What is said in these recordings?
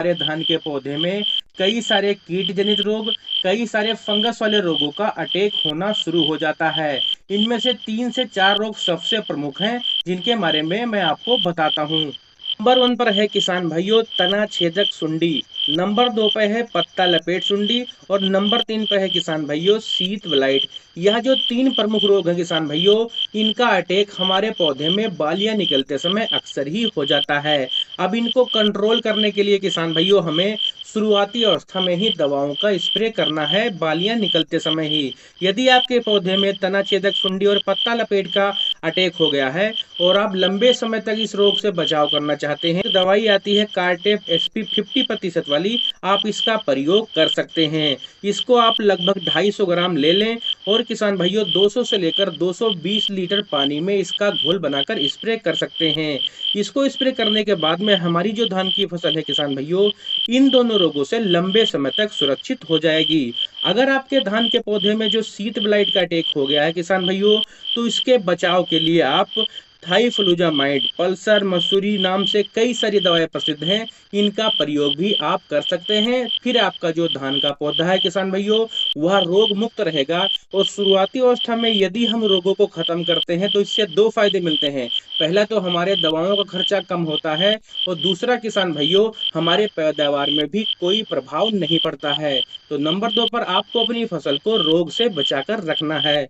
हमारे धान के पौधे में कई सारे कीट जनित रोग, कई सारे फंगस वाले रोगों का अटैक होना शुरू हो जाता है। इनमें से 3 से 4 रोग सबसे प्रमुख हैं, जिनके बारे में मैं आपको बताता हूँ। नंबर 1 पर है किसान भाइयों तना छेदक सुंडी। नंबर 2 पे है पत्ता लपेट सुंडी। और नंबर 3 पे है किसान भाइयों शीत ब्लाइट। यह जो 3 प्रमुख रोग हैं किसान भाइयों, इनका अटैक हमारे पौधे में बालियां निकलते समय अक्सर ही हो जाता है। अब इनको कंट्रोल करने के लिए किसान भाइयों हमें शुरुआती अवस्था में ही दवाओं का स्प्रे करना है, बालियां निकलते समय ही। यदि आपके पौधे में तना छेदक सुंडी और पत्ता लपेट का अटैक हो गया है और आप लंबे समय तक इस रोग से बचाव करना चाहते हैं, तो दवाई आती है कार्टेप एसपी 50% वाली, आप इसका प्रयोग कर सकते हैं। इसको आप लगभग 250 ग्राम ले लें और किसान भाइयों 200 से लेकर 220 लीटर पानी में इसका घोल बनाकर स्प्रे कर सकते हैं। इसको स्प्रे करने के बाद में हमारी जो धान की फसल है किसान भाइयों, इन दोनों रोगों से लंबे समय तक सुरक्षित हो जाएगी। अगर आपके धान के पौधे में जो शीत ब्लाइट का अटैक हो गया है किसान भाइयों, तो इसके बचाव के लिए आप थाइफ्लुजामाइड, पल्सर, मसूरी नाम से कई सारी दवाएं प्रसिद्ध हैं, इनका प्रयोग भी आप कर सकते हैं। फिर आपका जो धान का पौधा है किसान भाइयों, वह रोग मुक्त रहेगा। और शुरुआती अवस्था में यदि हम रोगों को खत्म करते हैं तो इससे 2 फायदे मिलते हैं। पहला तो हमारे दवाओं का खर्चा कम होता है और दूसरा किसान भाइयों हमारे पैदावार में भी कोई प्रभाव नहीं पड़ता है। तो नंबर 2 पर आपको अपनी फसल को रोग से बचाकर रखना है।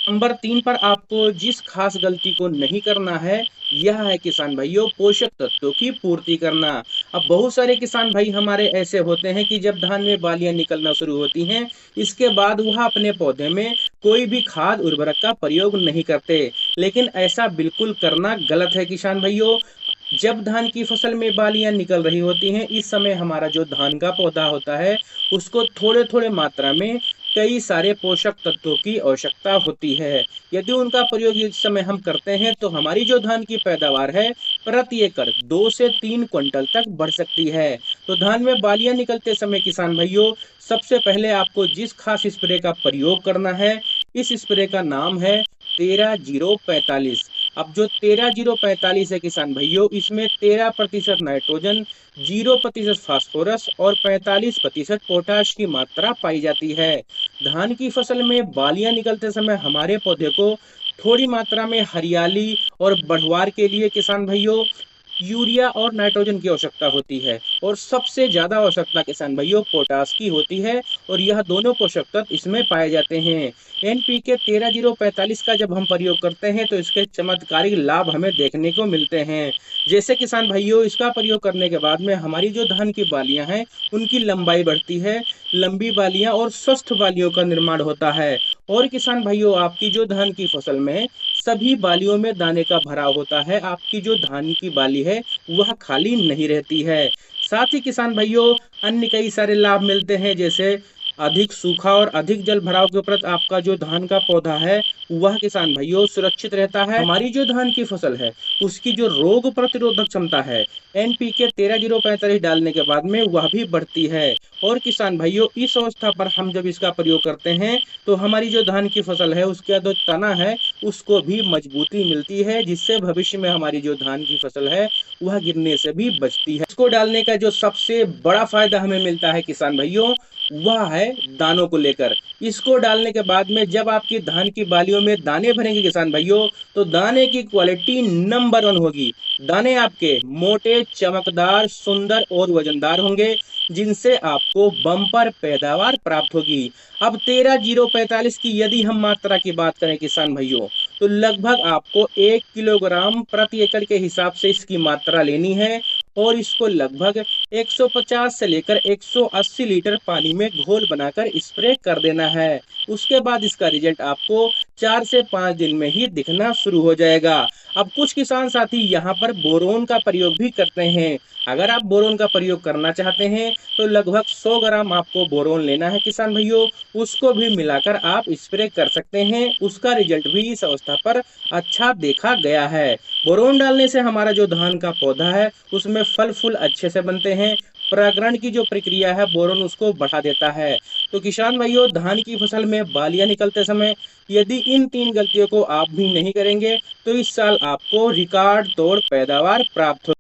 नंबर 3 पर आपको जिस खास गलती को नहीं करना है, यह है किसान भाइयों पोषक तत्वों की पूर्ति करना। अब बहुत सारे किसान भाई हमारे ऐसे होते हैं कि जब धान में बालियां निकलना शुरू होती हैं, इसके बाद वह अपने पौधे में कोई भी खाद उर्वरक का प्रयोग नहीं करते। लेकिन ऐसा बिल्कुल करना गलत है किसान भाइयों। जब धान की फसल में बालियां निकल रही होती हैं, इस समय हमारा जो धान का पौधा होता है, उसको थोड़े थोड़े मात्रा में कई सारे पोषक तत्वों की आवश्यकता होती है। यदि उनका प्रयोग इस समय हम करते हैं तो हमारी जो धान की पैदावार है प्रति एकड़ 2 से 3 क्विंटल तक बढ़ सकती है। तो धान में बालियां निकलते समय किसान भाइयों, सबसे पहले आपको जिस खास स्प्रे का प्रयोग करना है, इस स्प्रे का नाम है 13-0-45। अब जो 13-0-45 है किसान भाइयों, इसमें 13% नाइट्रोजन, 0% फास्फोरस और 45% पोटाश की मात्रा पाई जाती है। धान की फसल में बालियां निकलते समय हमारे पौधे को थोड़ी मात्रा में हरियाली और बढ़वार के लिए किसान भाइयों यूरिया और नाइट्रोजन की आवश्यकता होती है। और सबसे ज्यादा आवश्यकता किसान भाइयों पोटाश की होती है, और यह दोनों पोषक तत्व इसमें पाए जाते हैं। एनपीके 13-0-45 का जब हम प्रयोग करते हैं तो इसके चमत्कारिक लाभ हमें देखने को मिलते हैं। जैसे किसान भाइयों, इसका प्रयोग करने के बाद में हमारी जो धान की बालियां हैं उनकी लंबाई बढ़ती है, लंबी बालियां और स्वस्थ बालियों का निर्माण होता है। और किसान भाइयों, आपकी जो धान की फसल में सभी बालियों में दाने का भराव होता है, आपकी जो धान की बाली है वह खाली नहीं रहती है। साथ ही किसान भाइयों अन्य कई सारे लाभ मिलते हैं, जैसे अधिक सूखा और अधिक जल भराव के उपरांत आपका जो धान का पौधा है वह किसान भाइयों सुरक्षित रहता है। हमारी जो धान की फसल है उसकी जो रोग प्रतिरोधक क्षमता है, एनपीके 13-0-45 डालने के बाद में वह भी बढ़ती है। और किसान भाइयों, इस अवस्था पर हम जब इसका प्रयोग करते हैं तो हमारी जो धान की फसल है उसका जो तना है उसको भी मजबूती मिलती है, जिससे भविष्य में हमारी जो धान की फसल है वह गिरने से भी बचती है। इसको डालने का जो सबसे बड़ा फायदा हमें मिलता है किसान भाइयों, वह है दानों को लेकर। इसको डालने के बाद में जब आपकी धान की बालियों में दाने भरेंगे किसान भाइयों, तो दाने की क्वालिटी नंबर 1 होगी। दाने आपके मोटे, चमकदार, सुंदर और वजनदार होंगे, जिनसे आपको बम्पर पैदावार प्राप्त होगी। अब 13-0-45 की यदि हम मात्रा की बात करें किसान भाइयों, तो लगभग आपको 1 किलोग्राम प्रति एकड़ के हिसाब से इसकी मात्रा लेनी है, और इसको लगभग 150 से लेकर 180 लीटर पानी में घोल बनाकर स्प्रे कर देना है। उसके बाद इसका रिजल्ट आपको 4 से 5 दिन में ही दिखना शुरू हो जाएगा। अब कुछ किसान साथी यहाँ पर बोरोन का प्रयोग भी करते हैं। अगर आप बोरोन का प्रयोग करना चाहते हैं तो लगभग 100 ग्राम आपको बोरोन लेना है किसान भाइयों, उसको भी मिलाकर आप स्प्रे कर सकते हैं। उसका रिजल्ट भी इस अवस्था पर अच्छा देखा गया है। बोरोन डालने से हमारा जो धान का पौधा है उसमें फल फूल अच्छे से बनते हैं, परागण की जो प्रक्रिया है बोरोन उसको बढ़ा देता है। तो किसान भाइयों, धान की फसल में बालियां निकलते समय यदि इन 3 गलतियों को आप भी नहीं करेंगे तो इस साल आपको रिकॉर्ड तोड़ पैदावार प्राप्त हो